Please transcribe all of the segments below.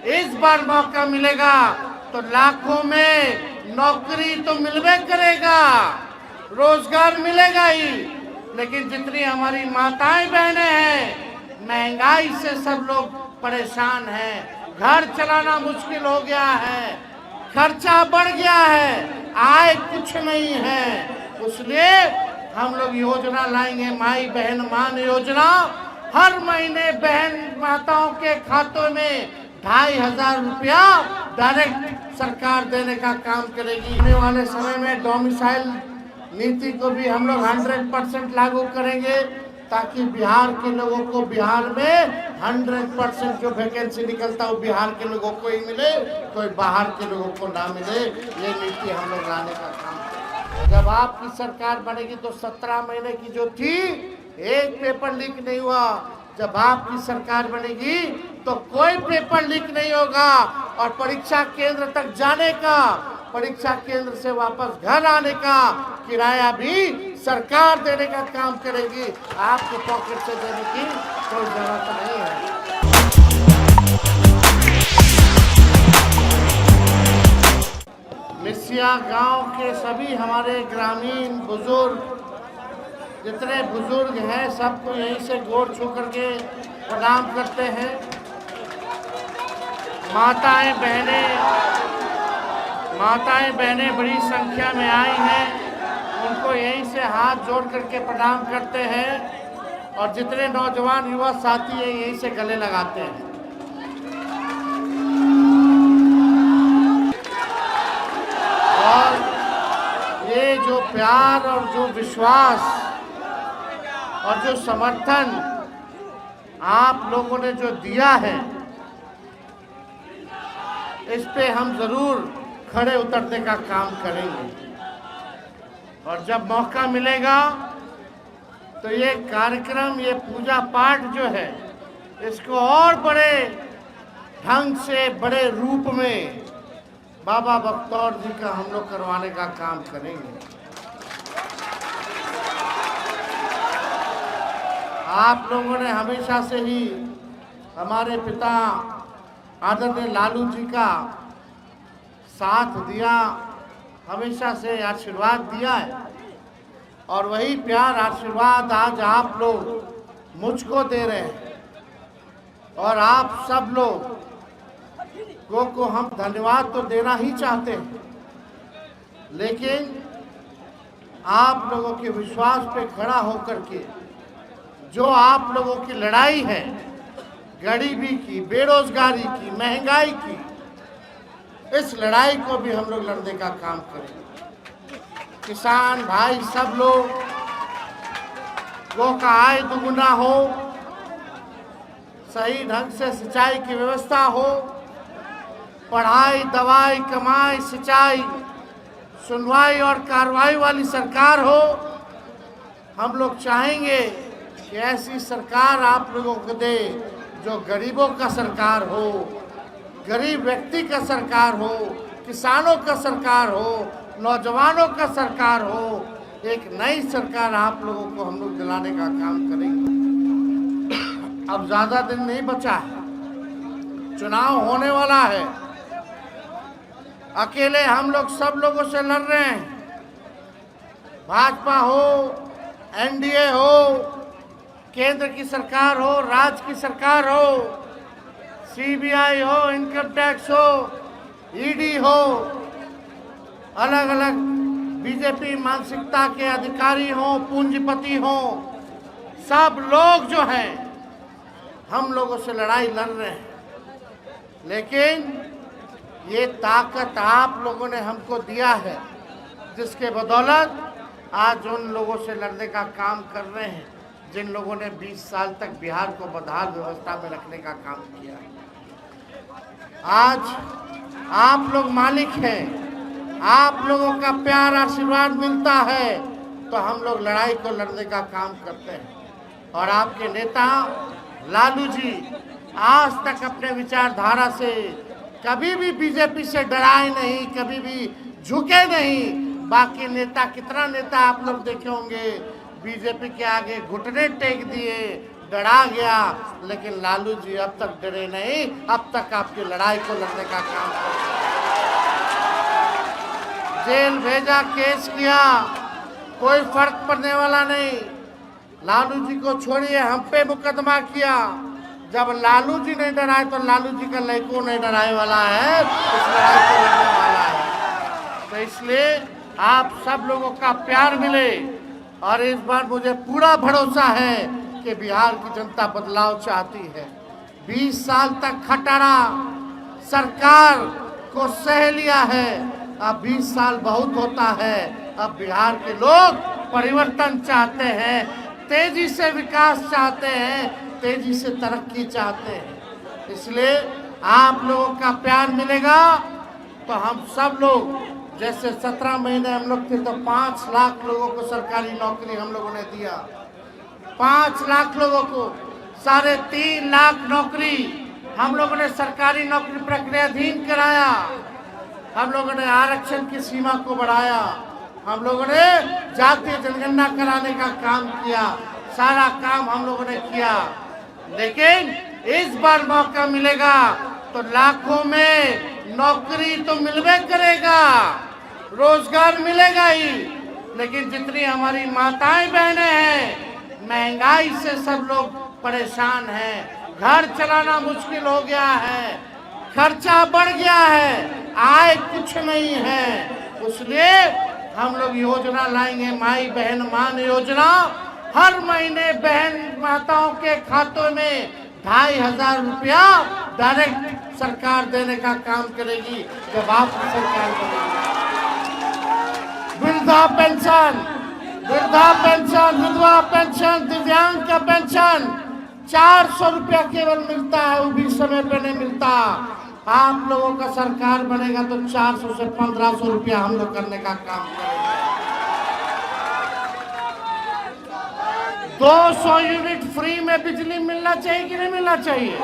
इस बार मौका मिलेगा तो लाखों में नौकरी तो मिलवे करेगा, रोजगार मिलेगा ही। लेकिन जितनी हमारी माताएं बहनें हैं, महंगाई से सब लोग परेशान हैं, घर चलाना मुश्किल हो गया है, खर्चा बढ़ गया है, आय कुछ नहीं है। इसलिए हम लोग योजना लाएंगे, माई बहन मान योजना। हर महीने बहन माताओं के खातों में 2500 रुपया डायरेक्ट सरकार देने का काम करेगी। आने वाले समय में डोमिसाइल नीति को भी हम लोग 100% लागू करेंगे, ताकि बिहार के लोगों को बिहार में 100% जो वैकेंसी निकलता है वो बिहार के लोगों को ही मिले, कोई बाहर के लोगों को ना मिले। ये नीति हम लोग लाने का काम करेंगे। जब आपकी सरकार बनेगी तो 17 महीने की जो थी, एक पेपर लीक नहीं हुआ। जब आपकी सरकार बनेगी तो कोई पेपर लीक नहीं होगा, और परीक्षा केंद्र तक जाने का, परीक्षा केंद्र से वापस घर आने का किराया भी सरकार देने का काम करेगी। आपको पॉकेट से देने की कोई जरूरत नहीं है। मिसिया गांव के सभी हमारे ग्रामीण बुजुर्ग, जितने बुजुर्ग हैं, सबको यहीं से गोड़ छू करके प्रणाम करते हैं। माताएं बहनें बड़ी संख्या में आई हैं, उनको यहीं से हाथ जोड़ करके प्रणाम करते हैं, और जितने नौजवान युवा साथी हैं यहीं से गले लगाते हैं। और ये जो प्यार और जो विश्वास और जो समर्थन आप लोगों ने जो दिया है, इस पे हम जरूर खड़े उतरने का काम करेंगे। और जब मौका मिलेगा तो ये कार्यक्रम, ये पूजा पाठ जो है, इसको और बड़े ढंग से, बड़े रूप में बाबा बख्तौर जी का हम लोग करवाने का काम करेंगे। आप लोगों ने हमेशा से ही हमारे पिता आदरणीय लालू जी का साथ दिया, हमेशा से आशीर्वाद दिया है, और वही प्यार आशीर्वाद आज आप लोग मुझको दे रहे हैं। और आप सब लोग को हम धन्यवाद तो देना ही चाहते हैं, लेकिन आप लोगों के विश्वास पे खड़ा होकर के जो आप लोगों की लड़ाई है, गरीबी की, बेरोजगारी की, महंगाई की, इस लड़ाई को भी हम लोग लड़ने का काम करेंगे। किसान भाई सब लोग का आय दुगुना हो, सही ढंग से सिंचाई की व्यवस्था हो, पढ़ाई, दवाई, कमाई, सिंचाई, सुनवाई और कार्रवाई वाली सरकार हो। हम लोग चाहेंगे कि ऐसी सरकार आप लोगों को दे जो गरीबों का सरकार हो, गरीब व्यक्ति का सरकार हो, किसानों का सरकार हो, नौजवानों का सरकार हो। एक नई सरकार आप लोगों को हम लोग दिलाने का काम करेंगे। अब ज़्यादा दिन नहीं बचा है, चुनाव होने वाला है। अकेले हम लोग सब लोगों से लड़ रहे हैं, भाजपा हो, एनडीए हो, केंद्र की सरकार हो, राज्य की सरकार हो, सीबीआई हो, इनकम टैक्स हो, ईडी हो, अलग अलग बीजेपी मानसिकता के अधिकारी हो, पूंजीपति हो, सब लोग जो हैं हम लोगों से लड़ाई लड़ रहे हैं। लेकिन ये ताकत आप लोगों ने हमको दिया है, जिसके बदौलत आज उन लोगों से लड़ने का काम कर रहे हैं जिन लोगों ने 20 साल तक बिहार को बदहाल व्यवस्था में रखने का काम किया। आज आप लोग मालिक हैं, आप लोगों का प्यार आशीर्वाद मिलता है तो हम लोग लड़ाई को लड़ने का काम करते हैं। और आपके नेता लालू जी आज तक अपने विचारधारा से कभी भी बीजेपी से डराए नहीं, कभी भी झुके नहीं। बाकी नेता, कितना नेता आप लोग देखे होंगे बीजेपी के आगे घुटने टेक दिए, डरा गया, लेकिन लालू जी अब तक डरे नहीं, अब तक आपकी लड़ाई को लड़ने का काम कर। जेल भेजा, केस किया, कोई फर्क पड़ने वाला नहीं। लालू जी को छोड़िए, हम पे मुकदमा किया। जब लालू जी नहीं डराए तो लालू जी का लड़को नहीं डराए वाला है, इस लड़ाई को लड़ने वाला है। तो इसलिए आप सब लोगों का प्यार मिले, और इस बार मुझे पूरा भरोसा है कि बिहार की जनता बदलाव चाहती है। 20 साल तक खटारा सरकार को सह लिया है, अब 20 साल बहुत होता है। अब बिहार के लोग परिवर्तन चाहते हैं, तेजी से विकास चाहते हैं, तेजी से तरक्की चाहते हैं। इसलिए आप लोगों का प्यार मिलेगा तो हम सब लोग, जैसे 17 महीने हम लोग थे तो 5 लाख लोगों को सरकारी नौकरी हम लोगों ने दिया। 5 लाख लोगों को 3.5 लाख नौकरी हम लोगों ने सरकारी नौकरी प्रक्रियाधीन कराया। हम लोगों ने आरक्षण की सीमा को बढ़ाया। हम लोगों ने जातीय जनगणना कराने का काम किया। सारा काम हम लोगों ने किया। लेकिन इस बार मौका मिलेगा तो लाखों में नौकरी तो मिलवे करेगा, रोजगार मिलेगा ही। लेकिन जितनी हमारी माताएं बहनें हैं, महंगाई से सब लोग परेशान हैं। घर चलाना मुश्किल हो गया है, खर्चा बढ़ गया है, आय कुछ नहीं है। इसलिए हम लोग योजना लाएंगे, माई बहन मान योजना। हर महीने बहन माताओं के खातों में 2500 रुपया डायरेक्ट सरकार देने का काम करेगी जब आपकी सरकार बनेगी। वृद्धा पेंशन, विधवा पेंशन, दिव्यांग का पेंशन 400 रुपया केवल मिलता है, वो भी समय पे नहीं मिलता। आप लोगों का सरकार बनेगा तो 400 से 1500 रुपया हम लोग करने का काम करेंगे। 200 यूनिट फ्री में बिजली मिलना चाहिए कि नहीं मिलना चाहिए?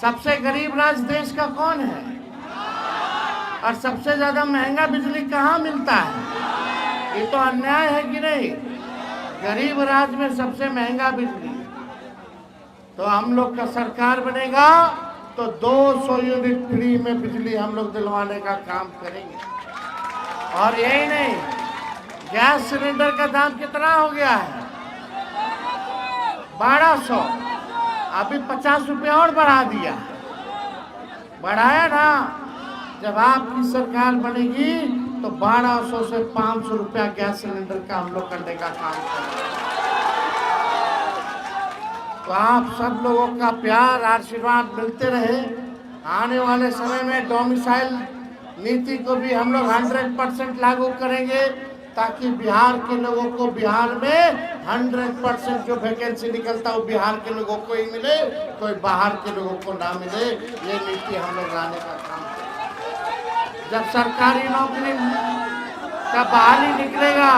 सबसे गरीब राज्य देश का कौन है? और सबसे ज्यादा महंगा बिजली कहाँ मिलता है? ये तो अन्याय है कि नहीं? गरीब राज्य में सबसे महंगा बिजली। तो हम लोग का सरकार बनेगा तो 200 यूनिट फ्री में बिजली हम लोग दिलवाने का काम करेंगे। और यही नहीं, गैस सिलेंडर का दाम कितना हो गया है? 1200। अभी 50 रुपया और बढ़ा दिया, बढ़ाया ना। जब आपकी सरकार बनेगी तो 1200 से 500 रुपया गैस सिलेंडर का हम लोग करने का काम करेंगे। तो आप सब लोगों का प्यार आशीर्वाद मिलते रहे। आने वाले समय में डोमिसाइल नीति को भी हम लोग 100% लागू करेंगे, ताकि बिहार के लोगों को बिहार में 100% जो वैकेंसी निकलता है वो बिहार के लोगों को ही मिले, कोई बाहर के लोगों को ना मिले। ये नीति हम लोग लाने का काम करेंगे। जब सरकारी नौकरी का बहाली निकलेगा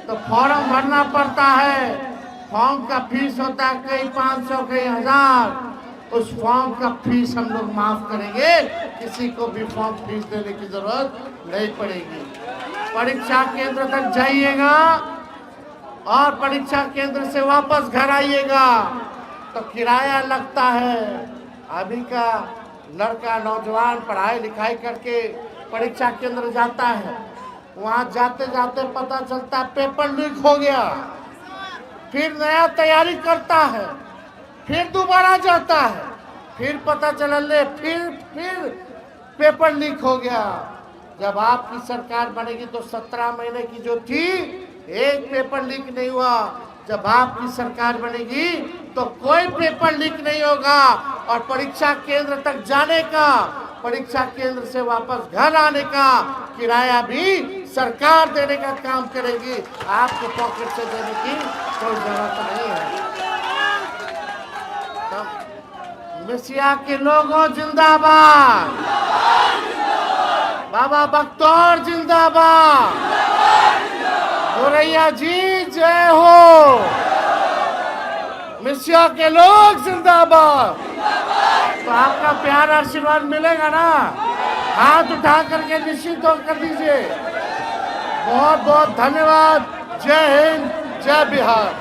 तो फॉर्म भरना पड़ता है। फॉर्म का फीस होता है कई 500 कई 1000। उस फॉर्म का फीस हम लोग माफ करेंगे, किसी को भी फॉर्म फीस देने की जरूरत नहीं पड़ेगी। परीक्षा केंद्र तक जाइएगा और परीक्षा केंद्र से वापस घर आइएगा तो किराया लगता है। अभी का लड़का नौजवान पढ़ाई लिखाई करके परीक्षा केंद्र जाता है, वहाँ जाते जाते पता चलता है पेपर लीक हो गया, फिर नया तैयारी करता है, फिर दोबारा जाता है, फिर पता चला ले फिर पेपर लीक हो गया। जब आपकी सरकार बनेगी तो 17 महीने की जो थी एक पेपर लीक नहीं हुआ। जब आपकी सरकार बनेगी तो कोई पेपर लीक नहीं होगा और परीक्षा केंद्र तक जाने का, परीक्षा केंद्र से वापस घर आने का किराया भी सरकार देने का काम करेगी। आपको पॉकेट से देने की कोई जरूरत नहीं है। तो मिसिया के लोगों जिंदाबाद, बाबा बख्तौर जिंदाबाद, गोरैया जी जय हो, मिसिया के लोग जिंदाबाद। तो आपका प्यार आशीर्वाद मिलेगा ना? हाथ उठा करके निश्चित कर दीजिए। बहुत बहुत धन्यवाद। जय हिंद, जय बिहार।